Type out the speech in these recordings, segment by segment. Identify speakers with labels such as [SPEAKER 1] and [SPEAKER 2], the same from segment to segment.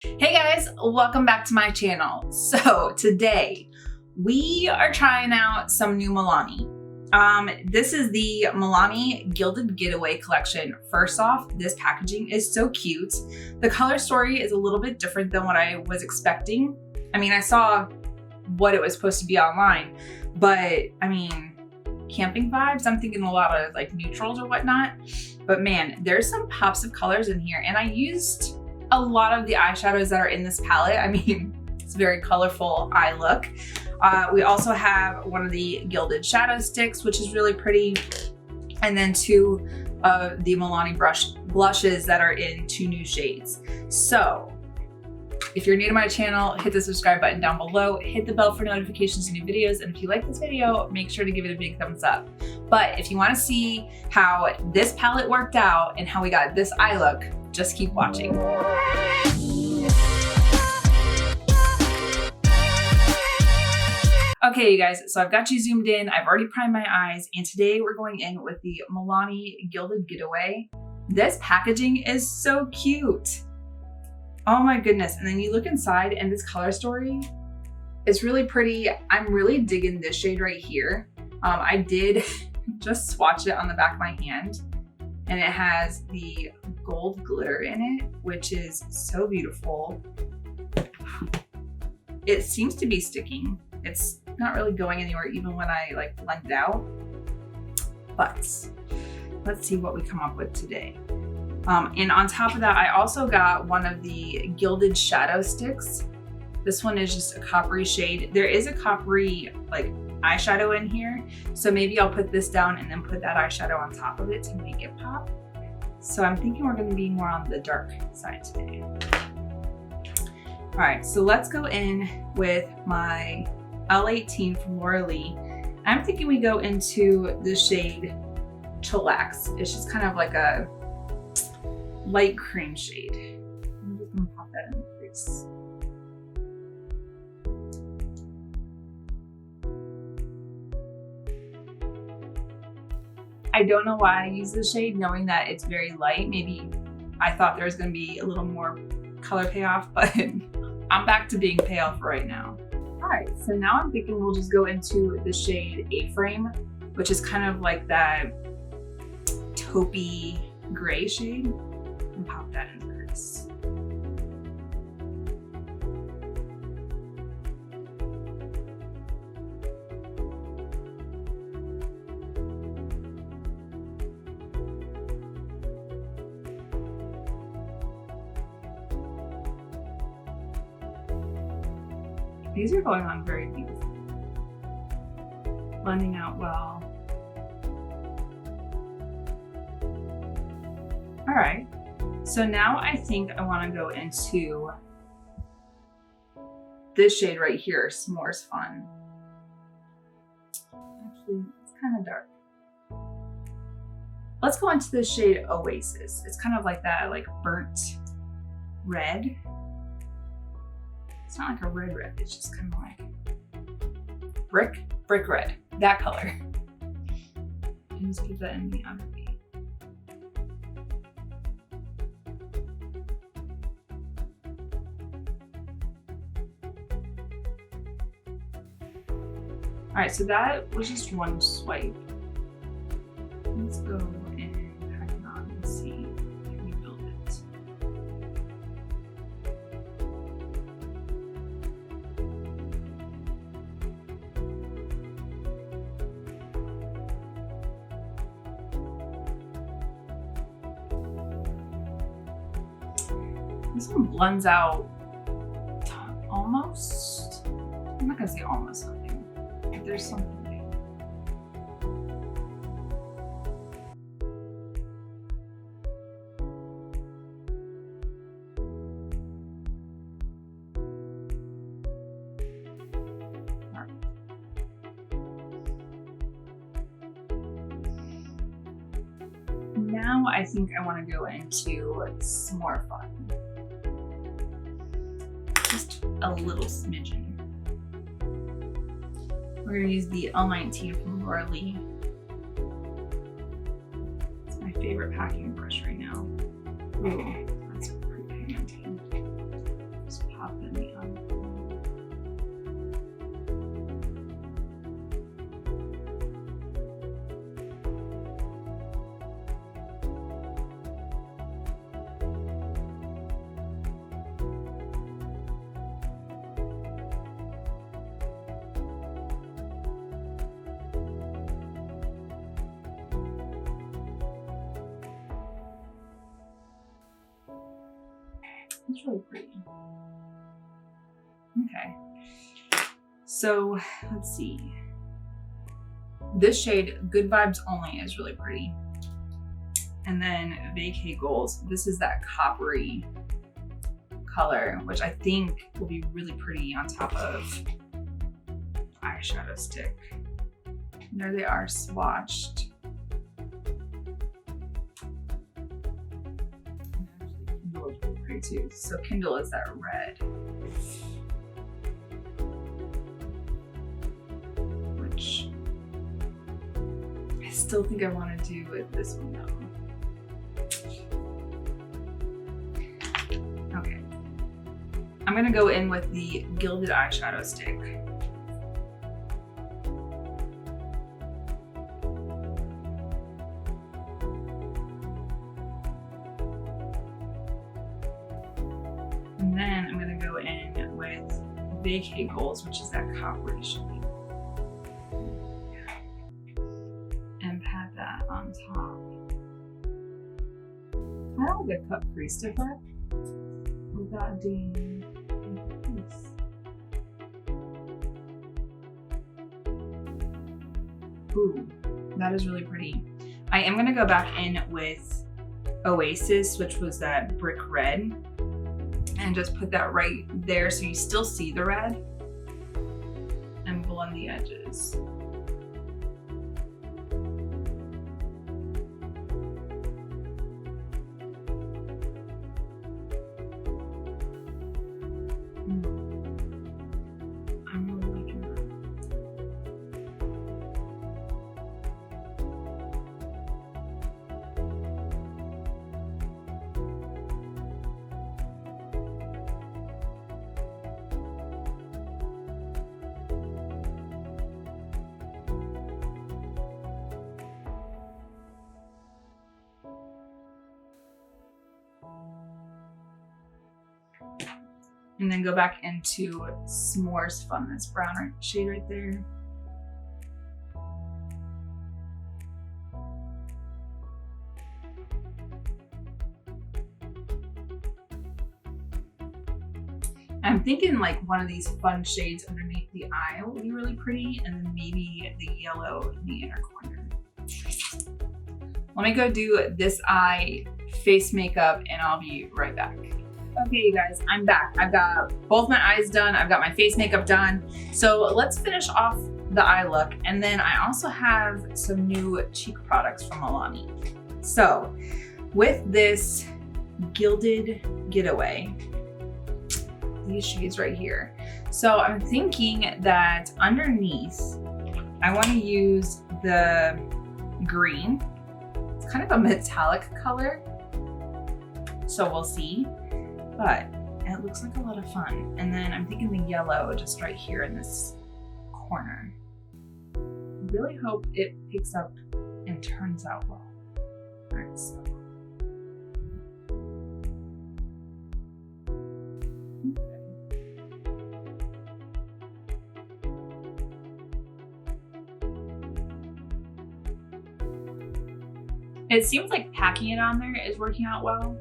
[SPEAKER 1] Hey guys, welcome back to my channel. So today we are trying out some new Milani. This is the Milani Gilded Getaway collection. First off, this packaging is so cute. The color story is a little bit different than what I was expecting. I mean, I saw what it was supposed to be online, but I mean, camping vibes, I'm thinking a lot of like neutrals or whatnot. But man, there's some pops of colors in here, and I used a lot of the eyeshadows that are in this palette. I mean, it's a very colorful eye look. We also have one of the gilded shadow sticks, which is really pretty. And then two of the Milani blushes that are in two new shades. So if you're new to my channel, hit the subscribe button down below, hit the bell for notifications of new videos. And if you like this video, make sure to give it a big thumbs up. But if you want to see how this palette worked out and how we got this eye look, just keep watching. Okay, you guys, so I've got you zoomed in. I've already primed my eyes, and today we're going in with the Milani Gilded Getaway. This packaging is so cute. Oh my goodness. And then you look inside and this color story is really pretty. I'm really digging this shade right here. I did just swatch it on the back of my hand, and it has the gold glitter in it, which is so beautiful. It seems to be sticking. It's not really going anywhere even when I like blend it out. But let's see what we come up with today. And on top of that, I also got one of the gilded shadow sticks. This one is just a coppery shade. There is a coppery like eyeshadow in here, so maybe I'll put this down and then put that eyeshadow on top of it to make it pop. So I'm thinking we're going to be more on the dark side today. All right, so let's go in with my L18 from Laura Lee. I'm thinking we go into the shade Chillax. It's just kind of like a light cream shade. I'm just going to pop that in the crease. I don't know why I use this shade, knowing that it's very light. Maybe I thought there was going to be a little more color payoff, but I'm back to being pale for right now. All right, so now I'm thinking we'll just go into the shade A-Frame, which is kind of like that taupey gray shade, and pop that in the crease. These are going on very beautifully, blending out well. All right, so now I think I want to go into this shade right here, S'mores Fun. Actually, it's kind of dark. Let's go into this shade Oasis. It's kind of like that, like burnt red. It's not like a red, it's just kind of like brick red, that color. And just keep that in the underneath. All right, so that was just one swipe. Let's go and pack it on and see if we build it. This one blends out almost. I'm not gonna say almost something, but there's something there. Now I think I want to go into some more fun. Just a little smidgen. We're going to use the L19 from Laura Lee. It's my favorite packing brush right now. Ooh, that's pretty pigmented. It's really pretty. Okay. So let's see. This shade, Good Vibes Only, is really pretty. And then Vacay Goals. This is that coppery color, which I think will be really pretty on top of eyeshadow stick. And there they are swatched. Kindle is really pretty too. So Kindle is that red. Which I still think I want to do with this one though. Okay. I'm gonna go in with the Gilded eyeshadow stick. And then I'm gonna go in with Vacay Goals, which is that coppery shade. And pat that on top. I like a cut crease effect without doing a crease. Ooh, that is really pretty. I am gonna go back in with Oasis, which was that brick red, and just put that right there so you still see the red, and blend the edges. I'm really liking that. And then go back into S'mores Fun, this brown shade right there. I'm thinking like one of these fun shades underneath the eye will be really pretty, and then maybe the yellow in the inner corner. Let me go do this eye face makeup and I'll be right back. Okay, you guys, I'm back. I've got both my eyes done. I've got my face makeup done. So let's finish off the eye look. And then I also have some new cheek products from Milani. So with this Gilded Getaway, these shades right here. So I'm thinking that underneath, I want to use the green. It's kind of a metallic color. So we'll see. But it looks like a lot of fun. And then I'm thinking the yellow just right here in this corner. I really hope it picks up and turns out well. All right, so. It seems like packing it on there is working out well.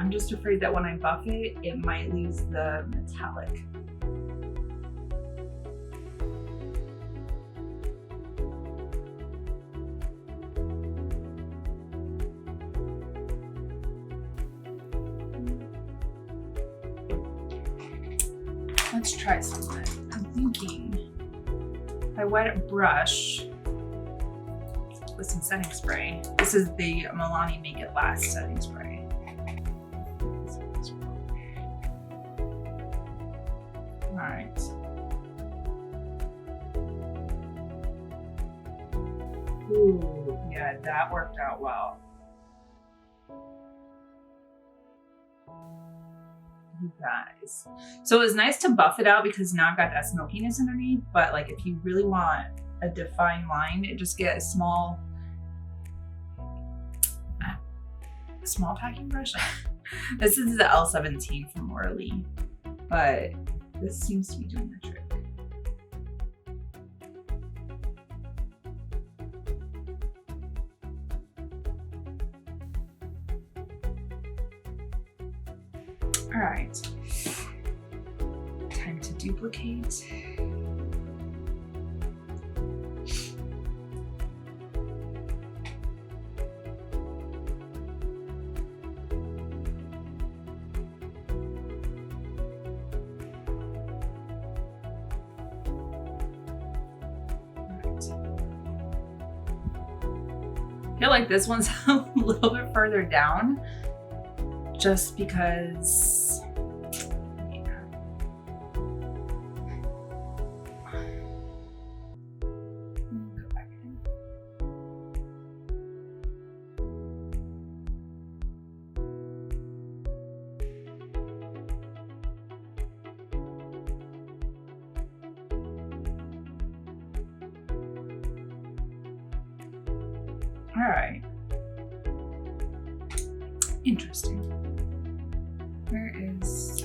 [SPEAKER 1] I'm just afraid that when I buff it, it might lose the metallic. Let's try something. I'm thinking if I wet a brush with some setting spray. This is the Milani Make It Last setting spray. All right. Ooh, yeah, that worked out well. You guys. So it was nice to buff it out because now I've got that smokiness underneath, but like if you really want a defined line, just get a small packing brush. This is the L17 from Orly, but this seems to be doing the trick. All right. duplicate. I feel like this one's a little bit further down just because all right. Interesting. Where is...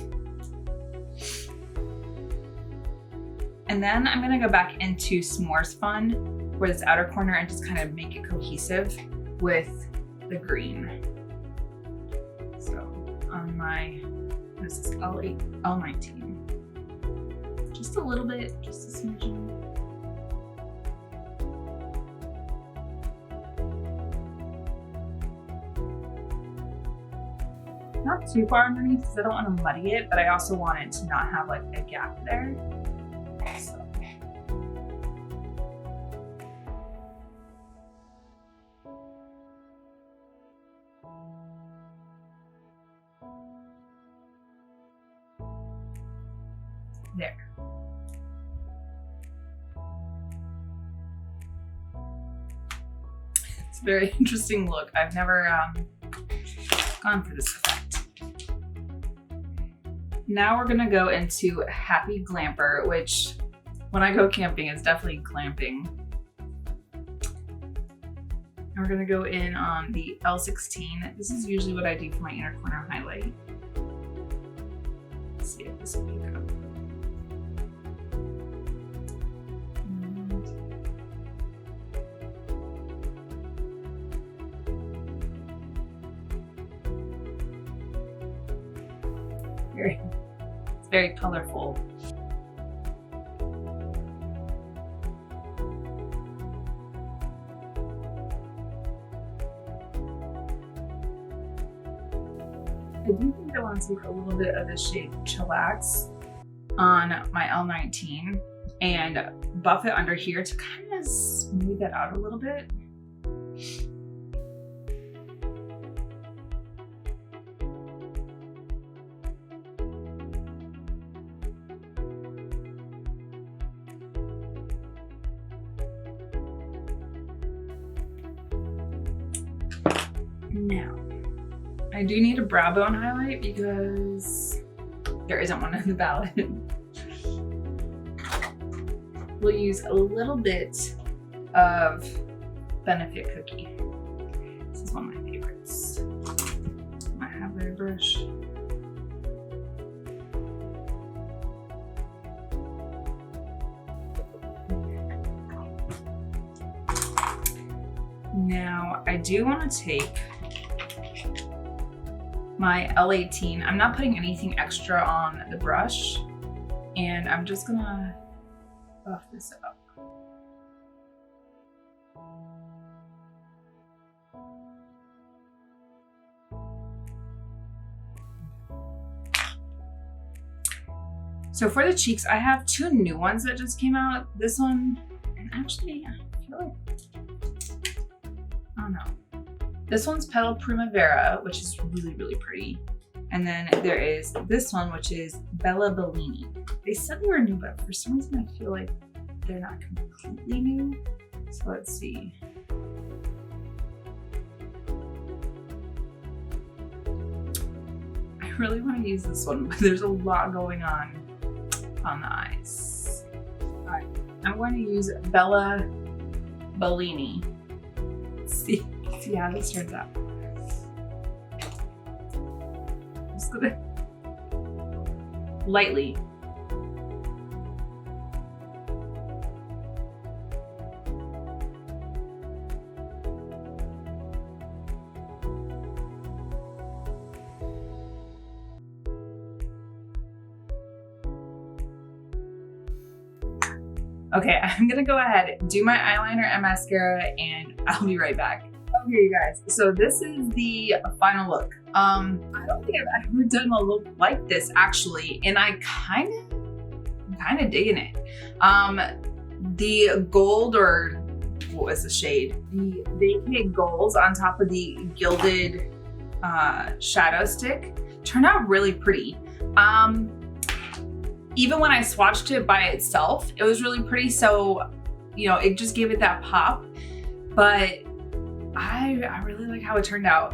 [SPEAKER 1] And then I'm gonna go back into S'mores Fun for this outer corner and just kind of make it cohesive with the green. So on my, this is L8, L19. Just a little bit, just a smidgen. Not too far underneath because I don't want to muddy it, but I also want it to not have like a gap there. So. There. It's a very interesting look. I've never gone for this effect. Now we're gonna go into Happy Glamper, which when I go camping is definitely glamping. And we're gonna go in on the L16. This is usually what I do for my inner corner highlight. Let's see if this will pick up. It's very colorful. I do think I want to take a little bit of the shade Chillax on my L19 and buff it under here to kind of smooth that out a little bit. Now, I do need a brow bone highlight because there isn't one in the palette. We'll use a little bit of Benefit Cookie. This is one of my favorites. My highlighter brush. Now, I do want to take my L18. I'm not putting anything extra on the brush, and I'm just gonna buff this up. So for the cheeks, I have two new ones that just came out. This one, and actually, I feel like, I don't know. This one's Petal Primavera, which is really, really pretty. And then there is this one, which is Ballini. They said they were new, but for some reason I feel like they're not completely new. So let's see. I really want to use this one, but there's a lot going on the eyes. All right, I'm going to use Ballini. Let's see how this turns out. Just gonna lightly. Okay, I'm gonna go ahead, do my eyeliner and mascara, and I'll be right back. Okay, you guys, so this is the final look. I don't think I've ever done a look like this actually, and I'm kind of digging it. The gold, or what was the shade? The Vacay Golds on top of the Gilded shadow stick turned out really pretty. Even when I swatched it by itself, it was really pretty. So, you know, it just gave it that pop. But I really like how it turned out.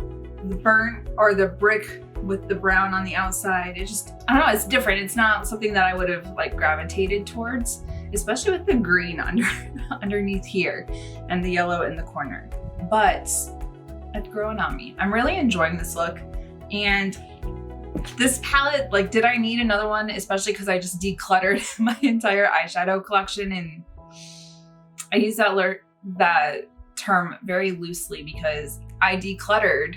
[SPEAKER 1] The burnt, or the brick with the brown on the outside, it just, I don't know, it's different. It's not something that I would have like gravitated towards, especially with the green underneath here and the yellow in the corner. But it's growing on me. I'm really enjoying this look. And this palette, like, did I need another one? Especially because I just decluttered my entire eyeshadow collection, and I use that term very loosely because I decluttered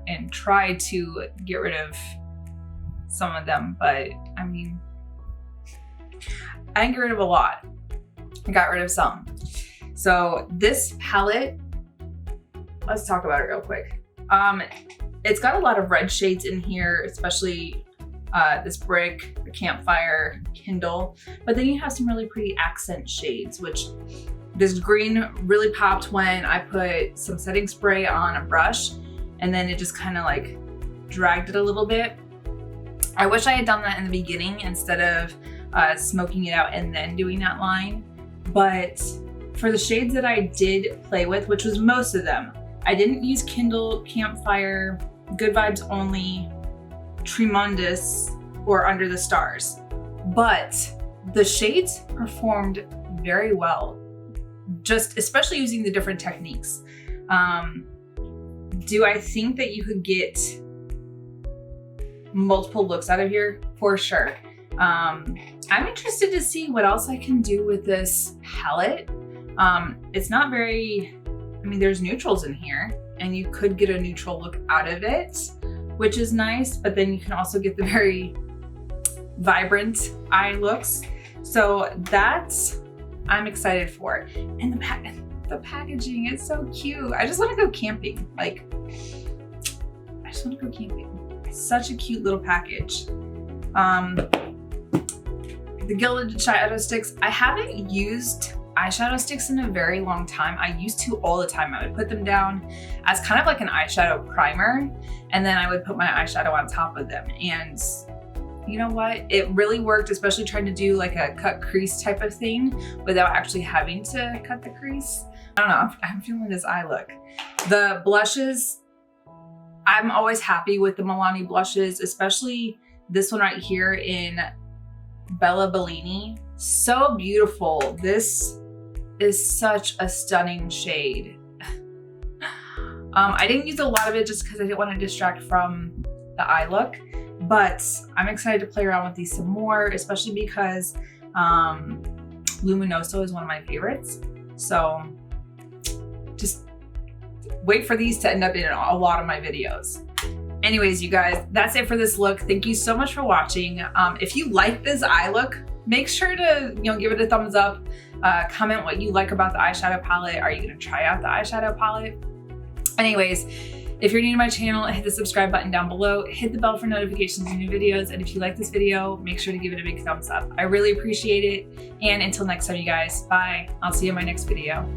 [SPEAKER 1] and tried to get rid of some of them, but I mean, I didn't get rid of a lot. I got rid of some. So this palette, let's talk about it real quick. It's got a lot of red shades in here, especially this brick, the Campfire, Kindle, but then you have some really pretty accent shades, which this green really popped when I put some setting spray on a brush, and then it just kind of like dragged it a little bit. I wish I had done that in the beginning instead of smoking it out and then doing that line. But for the shades that I did play with, which was most of them, I didn't use Kindle, Campfire, Good Vibes Only, Tremendous, or Under the Stars. But the shades performed very well, just especially using the different techniques. Do I think that you could get multiple looks out of here? For sure. I'm interested to see what else I can do with this palette. It's not very, I mean, there's neutrals in here, and you could get a neutral look out of it, which is nice, but then you can also get the very vibrant eye looks. So that's, I'm excited for. And the packaging is so cute. I just want to go camping. Like, I just want to go camping. Such a cute little package. The Gilded shadow sticks, I haven't used eyeshadow sticks in a very long time. I used to all the time. I would put them down as kind of like an eyeshadow primer, and then I would put my eyeshadow on top of them. And you know what? It really worked, especially trying to do like a cut crease type of thing without actually having to cut the crease. I don't know, I'm feeling this eye look. The blushes, I'm always happy with the Milani blushes, especially this one right here in Ballini. So beautiful. This is such a stunning shade. I didn't use a lot of it just because I didn't want to distract from the eye look, but I'm excited to play around with these some more, especially because Luminoso is one of my favorites. So just wait for these to end up in a lot of my videos. Anyways, you guys, that's it for this look. Thank you so much for watching. If you like this eye look, make sure to, you know, give it a thumbs up. Comment what you like about the eyeshadow palette. Are you gonna try out the eyeshadow palette? Anyways, if you're new to my channel, hit the subscribe button down below, hit the bell for notifications of new videos, and if you like this video, make sure to give it a big thumbs up. I really appreciate it, and until next time, you guys, bye. I'll see you in my next video.